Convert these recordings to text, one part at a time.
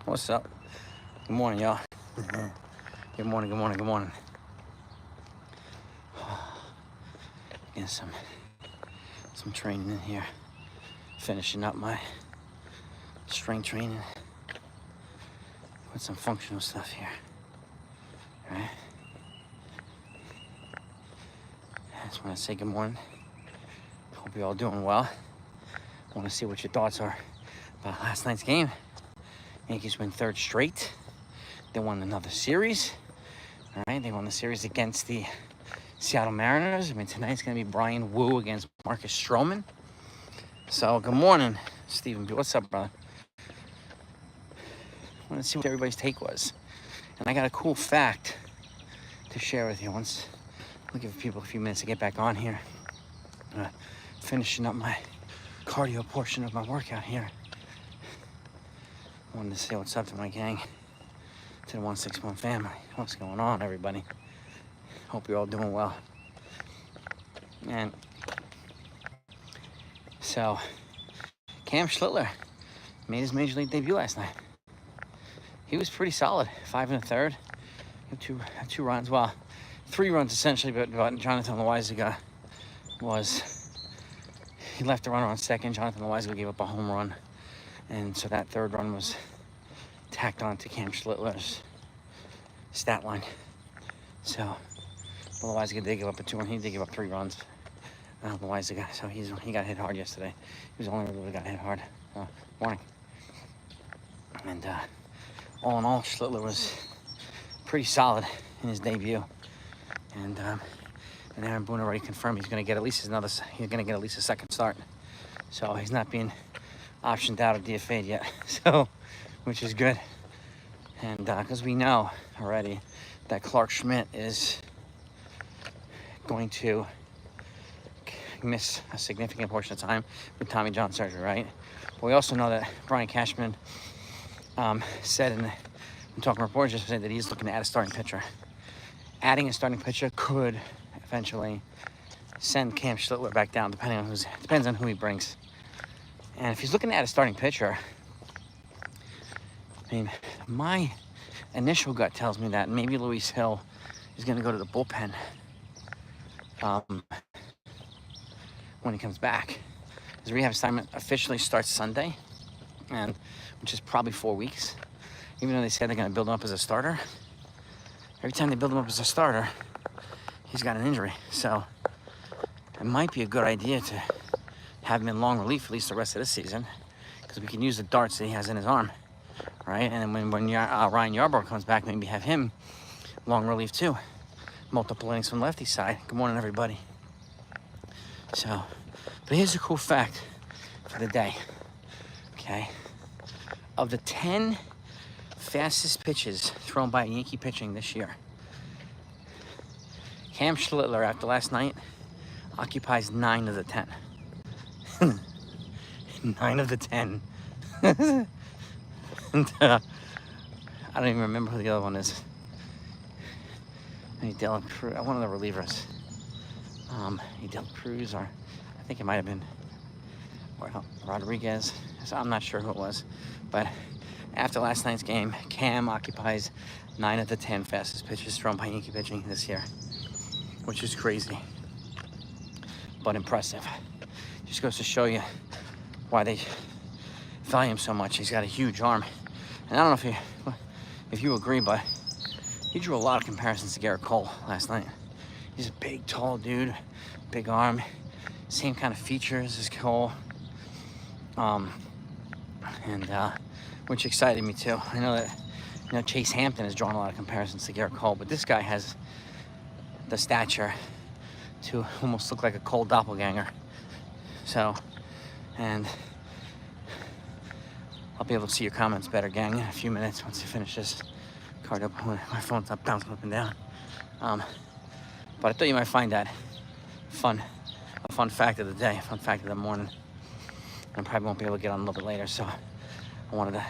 What's up? Good morning, y'all. Good morning, good morning, good morning. Getting some training in here. Finishing up my strength training with some functional stuff here. All right. I just want to say good morning. Hope you're all doing well. I want to see what your thoughts are about last night's game. Yankees win third straight. They won another series. All right, they won the series against the Seattle Mariners. I mean, tonight's going to be Brian Wu against Marcus Stroman. So, good morning, Stephen B. What's up, brother? I want to see what everybody's take was. And I got a cool fact to share with you. Once I'll give people a few minutes to get back on here. Finishing up my cardio portion of my workout here. I wanted to say what's up to my gang, to the 161 family. What's going on, everybody? Hope you're all doing well. And so, Cam Schlitler made his major league debut last night. He was pretty solid, 5 1/3. Had two runs, well, 3 runs essentially, but Jonathan Loaizaga he left the runner on second. Jonathan Loaizaga gave up a home run. And so that third run was tacked on to Cam Schlittler's stat line. So Loaizaga did give up a 2-run. He did give up 3 runs. Loaizaga, so he got hit hard yesterday. He was the only one that got hit hard. Morning. And all in all, Schlitler was pretty solid in his debut. And Aaron Boone already confirmed he's going to get at least a second start. So he's not being optioned out or DFA'd yet, so which is good. And because we know already that Clark Schmidt is going to miss a significant portion of time with Tommy John surgery, right? But we also know that Brian Cashman said in talking reporters yesterday that he's looking to add a starting pitcher. Adding a starting pitcher could eventually send Cam Schlitler back down, depends on who he brings. And if he's looking to add a starting pitcher, I mean, my initial gut tells me that maybe Luis Hill is going to go to the bullpen when he comes back. His rehab assignment officially starts Sunday, which is probably 4 weeks. Even though they said they're going to build him up as a starter, every time they build him up as a starter, he's got an injury. So it might be a good idea to have him in long relief at least the rest of this season, because we can use the darts that he has in his arm, right? And then when Ryan Yarbrough comes back, maybe have him long relief too. Multiple innings from the lefty side. Good morning, everybody. So, but here's a cool fact for the day, okay? Of the 10 fastest pitches thrown by Yankee pitching this year, Cam Schlittler, after last night, occupies 9 of the 10. 9 of the 10. And, I don't even remember who the other one is. Maybe Dylan Cruz, one of the relievers. Dylan Cruz, or I think it might have been Rodriguez. So I'm not sure who it was. But after last night's game, Cam occupies 9 of the 10 fastest pitches thrown by Yankee pitching this year, which is crazy, but impressive. Just goes to show you why they value him so much. He's got a huge arm. And I don't know if you agree, but he drew a lot of comparisons to Garrett Cole last night. He's a big, tall dude, big arm, same kind of features as Cole. Which excited me too. I know that Chase Hampton has drawn a lot of comparisons to Garrett Cole, but this guy has the stature to almost look like a Cole doppelganger. So, and I'll be able to see your comments better, gang, in a few minutes once you finish this cardio. My phone's up, bouncing up and down. But I thought you might find that a fun fact of the day, a fun fact of the morning. I probably won't be able to get on a little bit later, so I wanted to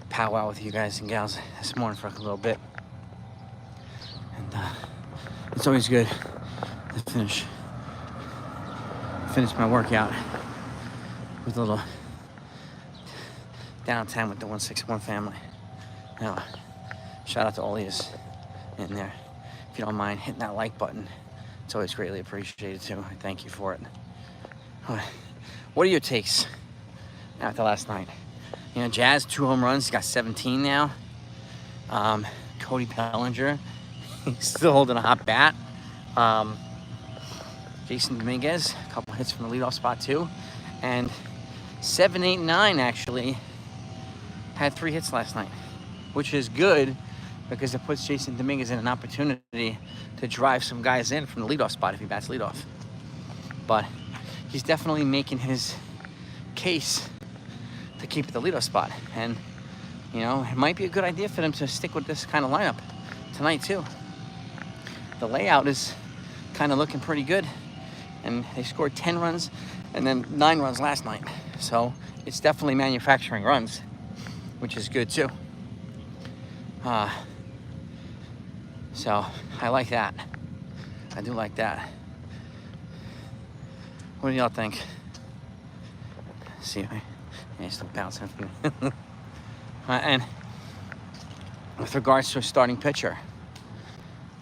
powwow with you guys and gals this morning for a little bit. And it's always good to finish my workout with a little downtown with the 161 family. Now, shout out to all these in there. If you don't mind hitting that like button, it's always greatly appreciated too. I thank you for it. What are your takes after last night? You know, Jazz, 2 home runs, he's got 17 now. Cody Bellinger, he's still holding a hot bat. Jason Dominguez, a couple hits from the leadoff spot too. And 7, 8, 9 actually had 3 hits last night, which is good because it puts Jason Dominguez in an opportunity to drive some guys in from the leadoff spot if he bats leadoff. But he's definitely making his case to keep at the leadoff spot. And, you know, it might be a good idea for them to stick with this kind of lineup tonight too. The layout is kind of looking pretty good. And they scored 10 runs and then 9 runs last night. So it's definitely manufacturing runs, which is good too. So I like that. I do like that. What do y'all think? See, he's still bouncing. And with regards to a starting pitcher,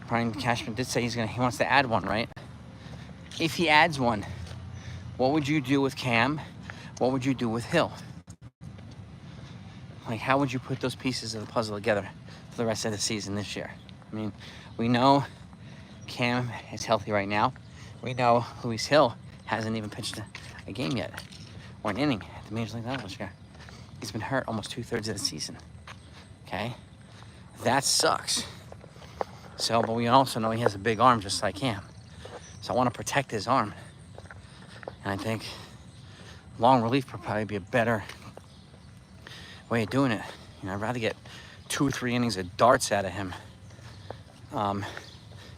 Brian Cashman did say he wants to add one, right? If he adds one, what would you do with Cam? What would you do with Hill? Like, how would you put those pieces of the puzzle together for the rest of the season this year? I mean, we know Cam is healthy right now. We know Luis Hill hasn't even pitched a game yet, or an inning at the Major League level this year. He's been hurt almost 2/3 of the season, okay? That sucks. So, but we also know he has a big arm just like Cam. So I want to protect his arm. And I think long relief would probably be a better way of doing it. You know, I'd rather get 2 or 3 innings of darts out of him.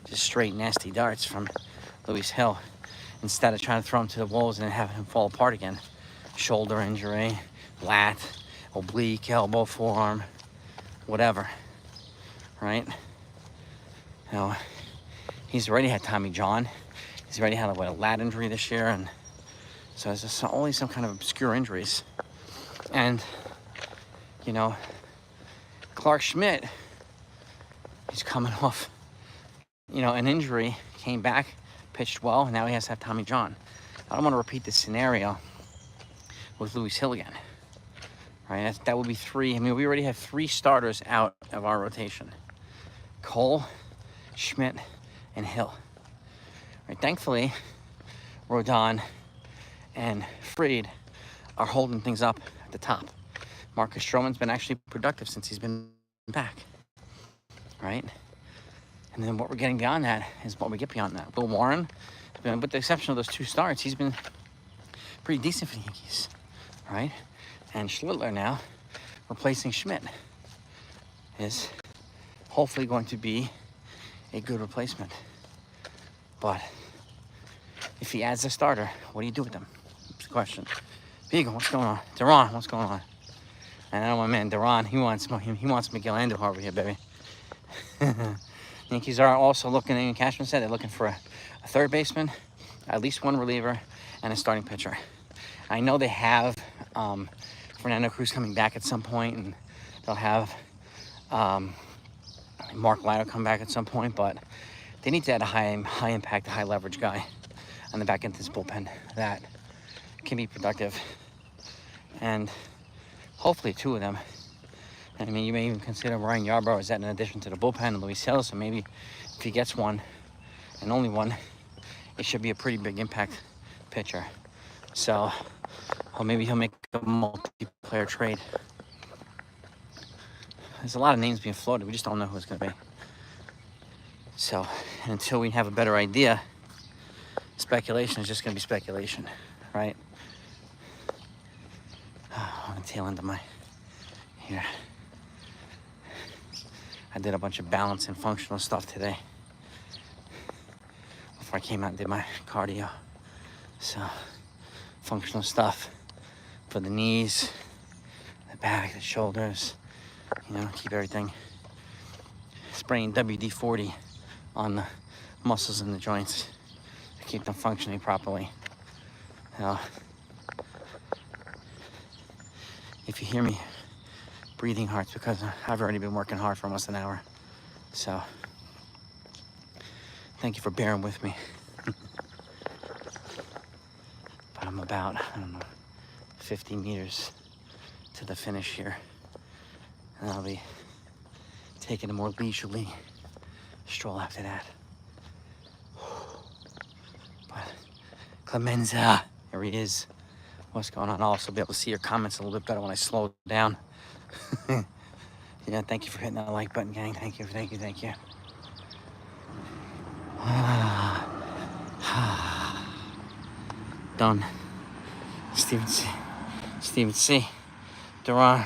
Just straight nasty darts from Luis Hill, instead of trying to throw him to the wolves and then have him fall apart again. Shoulder injury, lat, oblique, elbow, forearm, whatever, right? You know, he's already had Tommy John. He's already had a lat injury this year, and so it's just only some kind of obscure injuries. And, you know, Clark Schmidt, he's coming off, you know, an injury, came back, pitched well, and now he has to have Tommy John. I don't want to repeat this scenario with Luis Hill again, right? That would be 3. I mean, we already have 3 starters out of our rotation. Cole, Schmidt, and Hill. Right, thankfully, Rodon and Fried are holding things up at the top. Marcus Stroman's been actually productive since he's been back, right? And then what we're getting beyond that is what we get beyond that. Will Warren, with the exception of those 2 starts, he's been pretty decent for the Yankees, right? And Schlitler now, replacing Schmidt, is hopefully going to be a good replacement. But if he adds a starter, what do you do with them? That's the question. Beagle, what's going on? Duran, what's going on? And I know my man Duran, he wants Miguel Andujar over here, baby. Yankees are also looking, and Cashman said, they're looking for a third baseman, at least 1 reliever, and a starting pitcher. I know they have Fernando Cruz coming back at some point, and they'll have Mark Leiter come back at some point, but they need to add a high impact, high leverage guy on the back end of this bullpen that can be productive. And hopefully 2 of them. I mean, you may even consider Ryan Yarbrough as that in addition to the bullpen and Luis Hill, so maybe if he gets 1 and only 1, it should be a pretty big impact pitcher. So, or maybe he'll make a multiplayer trade. There's a lot of names being floated. We just don't know who it's going to be. So, until we have a better idea, speculation is just going to be speculation, right? On the tail end of my here. I did a bunch of balance and functional stuff today before I came out and did my cardio. So, functional stuff for the knees, the back, the shoulders, you know, keep everything. Spraying WD-40 on the muscles and the joints to keep them functioning properly. Now, if you hear me breathing hard because I've already been working hard for almost an hour. So thank you for bearing with me. But I'm about, I don't know, 50 meters to the finish here. And I'll be taking a more leisurely stroll after that. But Clemenza, here he is. What's going on? I'll also be able to see your comments a little bit better when I slow down. Yeah, thank you for hitting that like button, gang. Thank you, thank you, thank you. Done. Steven C. Steven C. Duran.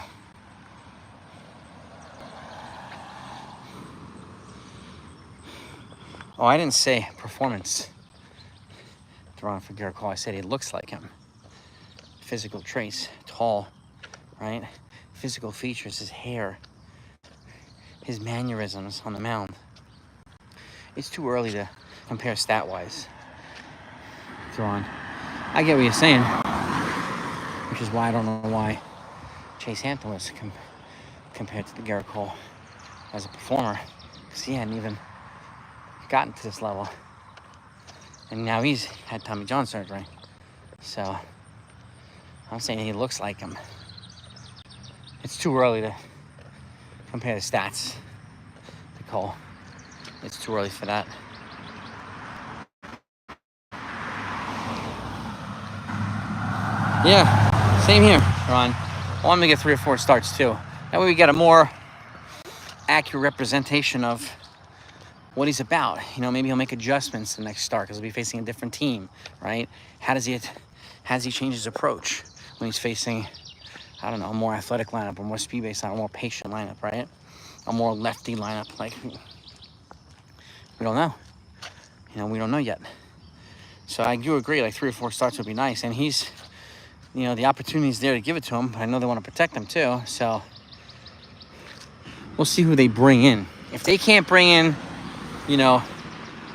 Oh, I didn't say performance. Duran for Garrett Cole. I said he looks like him. Physical traits, tall, right? Physical features, his hair, his mannerisms on the mound. It's too early to compare stat-wise. Duran. I get what you're saying, which is why I don't know why Chase Hampton was compared to the Garrett Cole as a performer, because he hadn't even gotten to this level. And now he's had Tommy John surgery. So I'm saying he looks like him. It's too early to compare the stats to Cole. It's too early for that. Yeah, same here, Ron. I want him to get 3 or 4 starts too. That way we get a more accurate representation of what he's about. You know, maybe he'll make adjustments the next start because he'll be facing a different team, right? How does he change his approach when he's facing, I don't know, a more athletic lineup, a more speed-based lineup, a more patient lineup, right? A more lefty lineup. Like, we don't know. You know, we don't know yet. So I do agree, like 3 or 4 starts would be nice. And he's, you know, the opportunity's there to give it to him, but I know they want to protect him too. So we'll see who they bring in. If they can't bring in, you know,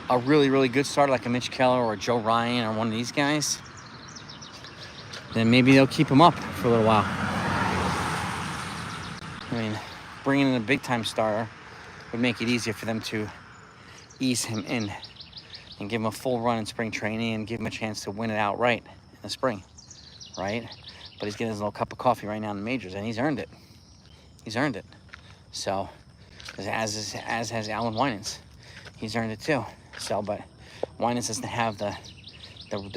a really, really good starter like a Mitch Keller or a Joe Ryan or one of these guys, then maybe they'll keep him up for a little while. I mean, bringing in a big-time starter would make it easier for them to ease him in and give him a full run in spring training and give him a chance to win it outright in the spring, right? But he's getting his little cup of coffee right now in the majors, and he's earned it. He's earned it. So, as has Alan Winans. He's earned it too. So, but Winans doesn't have the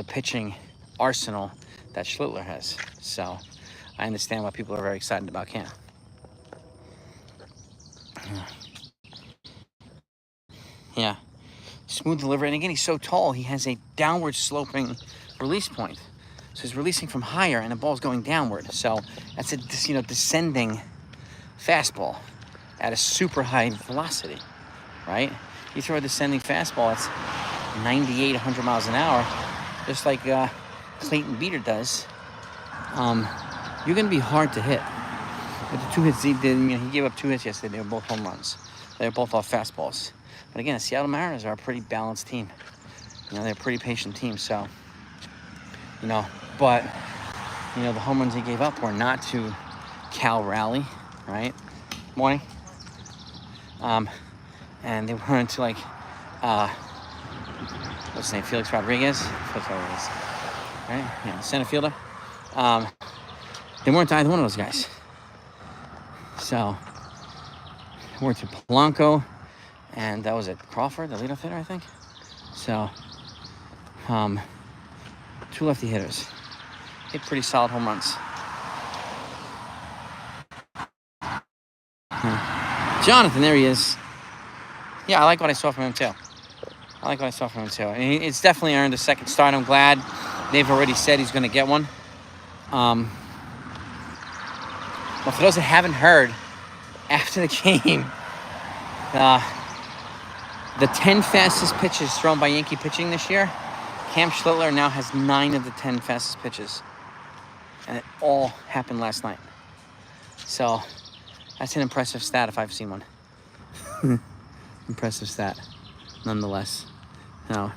pitching arsenal that Schlitler has. So, I understand why people are very excited about Cam. Yeah. Smooth delivery. And again, he's so tall, he has a downward sloping release point. So he's releasing from higher and the ball's going downward. So that's a, you know, descending fastball at a super high velocity, right? You throw a descending fastball, it's 98, 100 miles an hour, just like Clayton Beater does. You're going to be hard to hit. With the 2 hits he did, you know, he gave up 2 hits yesterday. They were both home runs. They were both off fastballs. But again, the Seattle Mariners are a pretty balanced team. You know, they're a pretty patient team. So, you know, but, you know, the home runs he gave up were not to Cal Raleigh, right? Morning. And they weren't to, like, what's his name? Felix Rodriguez. Right? Yeah, the center fielder. They weren't to either one of those guys. So, they weren't to Polanco, and that was it. Crawford, the leadoff hitter, I think. So, 2 lefty hitters. Hit pretty solid home runs. Jonathan, there he is. Yeah, I like what I saw from him too. And it's definitely earned a second start. I'm glad they've already said he's going to get one. But for those that haven't heard, after the game, the 10 fastest pitches thrown by Yankee pitching this year, Cam Schlitler now has 9 of the 10 fastest pitches. And it all happened last night. So that's an impressive stat if I've seen one. Impressive stat, nonetheless. Now,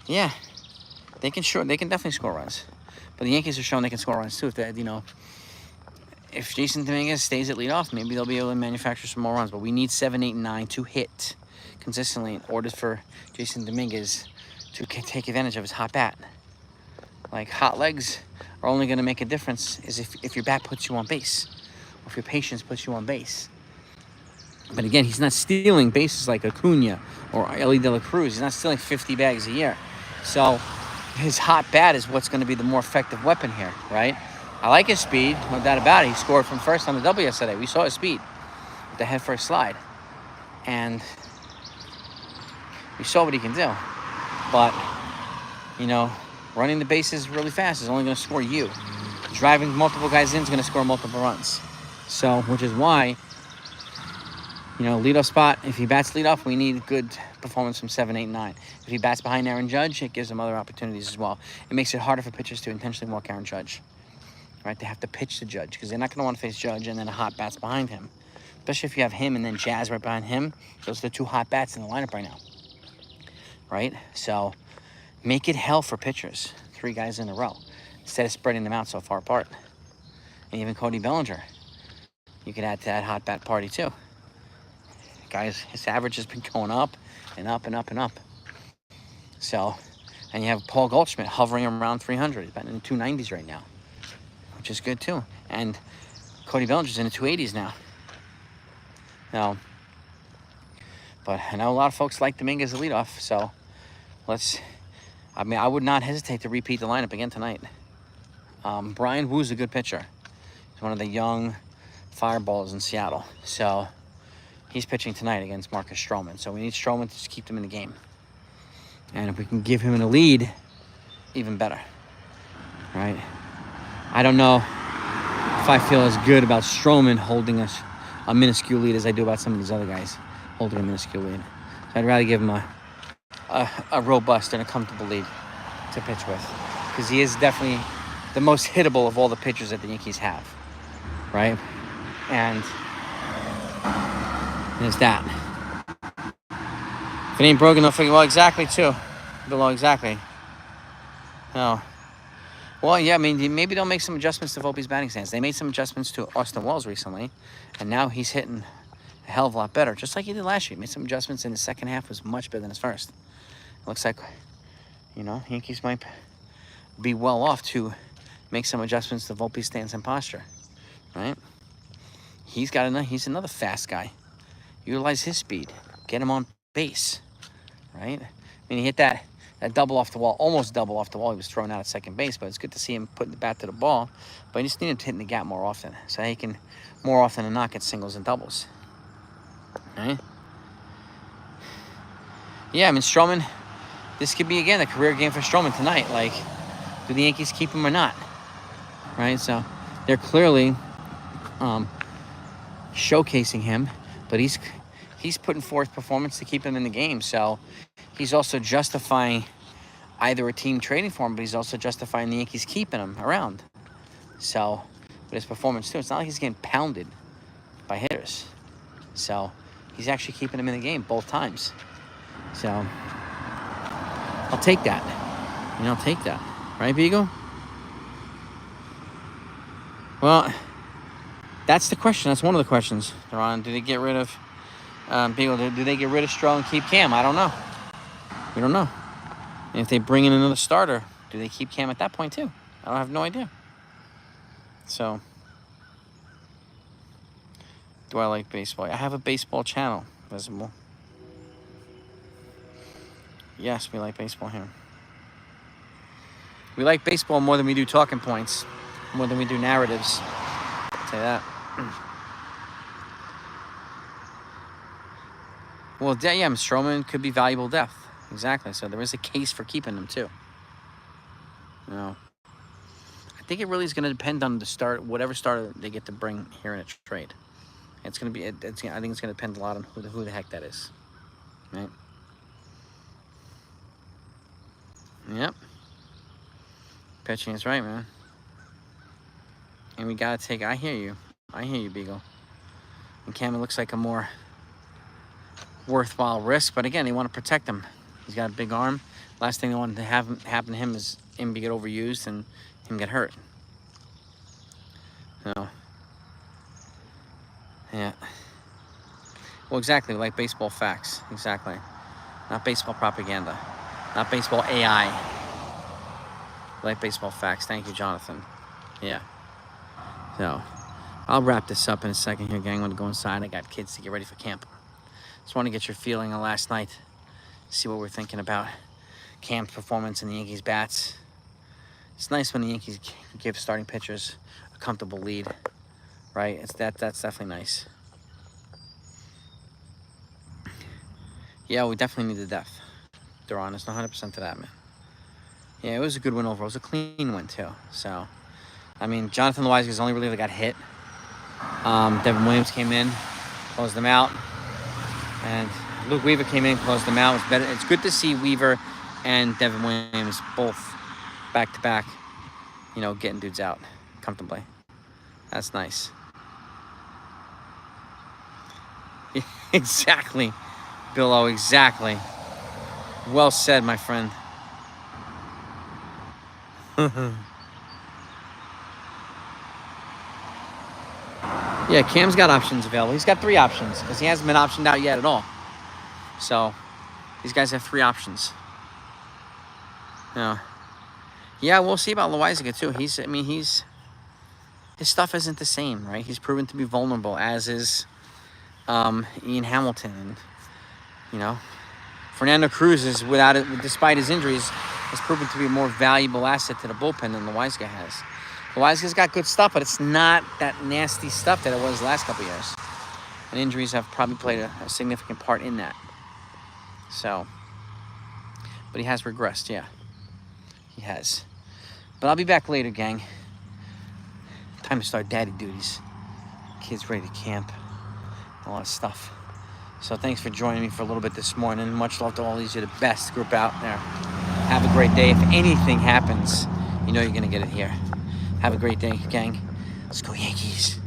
yeah. They can definitely score runs. But the Yankees are showing they can score runs too. If they, you know, if Jason Dominguez stays at leadoff, maybe they'll be able to manufacture some more runs. But we need 7, 8, and 9 to hit consistently in order for Jason Dominguez to take advantage of his hot bat. Like, hot legs are only going to make a difference is if your bat puts you on base, or if your patience puts you on base. But again, he's not stealing bases like Acuna or Ellie De La Cruz. He's not stealing 50 bags a year. So his hot bat is what's going to be the more effective weapon here, right? I like his speed, no doubt about it. He scored from first on the double yesterday. We saw his speed with the head first slide. And we saw what he can do. But, you know, running the bases really fast is only going to score you. Driving multiple guys in is going to score multiple runs. So, which is why, you know, leadoff spot, if he bats leadoff, we need good performance from 7, 8, 9. If he bats behind Aaron Judge, it gives him other opportunities as well. It makes it harder for pitchers to intentionally walk Aaron Judge. Right? They have to pitch to Judge because they're not going to want to face Judge and then a hot bat's behind him. Especially if you have him and then Jazz right behind him. Those are the 2 hot bats in the lineup right now. Right? So make it hell for pitchers. 3 guys in a row. Instead of spreading them out so far apart. And even Cody Bellinger. You could add to that hot bat party too. Guys, his average has been going up and up and up and up. So, and you have Paul Goldschmidt hovering around 300. He's batting in the 290s right now, which is good too. And Cody Bellinger's in the 280s now. Now, but I know a lot of folks like Dominguez as a leadoff, so I would not hesitate to repeat the lineup again tonight. Brian Woo's a good pitcher. He's one of the young fireballs in Seattle. So he's pitching tonight against Marcus Stroman. So we need Stroman to just keep them in the game. And if we can give him a lead, even better. Right? I don't know if I feel as good about Stroman holding a minuscule lead as I do about some of these other guys holding a minuscule lead. So I'd rather give him a robust and a comfortable lead to pitch with. Because he is definitely the most hittable of all the pitchers that the Yankees have. Right? And there's that. If it ain't broken, they'll figure, well, exactly, too. Below exactly. No. Well, yeah, I mean, maybe they'll make some adjustments to Volpe's batting stance. They made some adjustments to Austin Wells recently, and now he's hitting a hell of a lot better, just like he did last year. He made some adjustments in the second half, was much better than his first. It looks like, you know, Yankees might be well off to make some adjustments to Volpe's stance and posture, right? He's another fast guy. Utilize his speed. Get him on base, right? I mean, he hit that double off the wall, almost double off the wall. He was thrown out at second base, but it's good to see him putting the bat to the ball. But he just need him to hit in the gap more often, so he can more often than not get singles and doubles. Right? Yeah, I mean, Stroman, this could be, again, a career game for Stroman tonight. Like, do the Yankees keep him or not? Right? So they're clearly showcasing him, but he's putting forth performance to keep him in the game. So he's also justifying either a team trading for him, but he's also justifying the Yankees keeping him around. So, but his performance too, it's not like he's getting pounded by hitters. So he's actually keeping him in the game both times. So I'll take that. You know, I'll take that. Right, Beagle? Well, that's the question. That's one of the questions, Ron. Do they get rid of Beagle? Do they get rid of Stroh and keep Cam? I don't know. We don't know. And if they bring in another starter, do they keep Cam at that point too? I have no idea. So, do I like baseball? I have a baseball channel visible. Yes, we like baseball here. We like baseball more than we do talking points, more than we do narratives. I'll say that. Well, yeah, Stroman could be valuable depth. Exactly. So there is a case for keeping him too. You know, I think it really is going to depend on the start, whatever starter they get to bring here in a trade. It's going to be. I think it's going to depend a lot on who the heck that is. Right. Yep. Pitching is right, man. And we got to take. I hear you. I hear you, Beagle. And Cam looks like a more worthwhile risk, but again, they want to protect him. He's got a big arm. Last thing they wanted to have happen to him is him get overused and him get hurt. So, yeah. Well, exactly, like baseball facts. Exactly. Not baseball propaganda. Not baseball AI. Like baseball facts. Thank you, Jonathan. Yeah. So, I'll wrap this up in a second here, gang. I'm going to go inside. I got kids to get ready for camp. Just want to get your feeling on last night. See what we're thinking about camp's performance and the Yankees' bats. It's nice when the Yankees give starting pitchers a comfortable lead, right? That's definitely nice. Yeah, we definitely need the depth. They're honest, 100% to that, man. Yeah, it was a good win overall. It was a clean win, too. So, I mean, Jonathan Loaisiga is the only reliever that got hit. Devin Williams came in, closed them out. And Luke Weaver came in, closed them out. It's good to see Weaver and Devin Williams both back-to-back, you know, getting dudes out comfortably. That's nice. Exactly, Bill-O, exactly. Well said, my friend. Yeah, Cam's got options available. He's got 3 options because he hasn't been optioned out yet at all. So, these guys have 3 options. Yeah, we'll see about Loaisiga too. His stuff isn't the same, right? He's proven to be vulnerable, as is Ian Hamilton, and you know, Fernando Cruz is despite his injuries, has proven to be a more valuable asset to the bullpen than Loaisiga has. Loaisiga's got good stuff, but it's not that nasty stuff that it was the last couple of years. And injuries have probably played a significant part in that. So, but he has regressed, yeah. He has. But I'll be back later, gang. Time to start daddy duties. Kids ready to camp. A lot of stuff. So thanks for joining me for a little bit this morning. Much love to all these. You're the best group out there. Have a great day. If anything happens, you know you're going to get it here. Have a great day, gang. Let's go Yankees.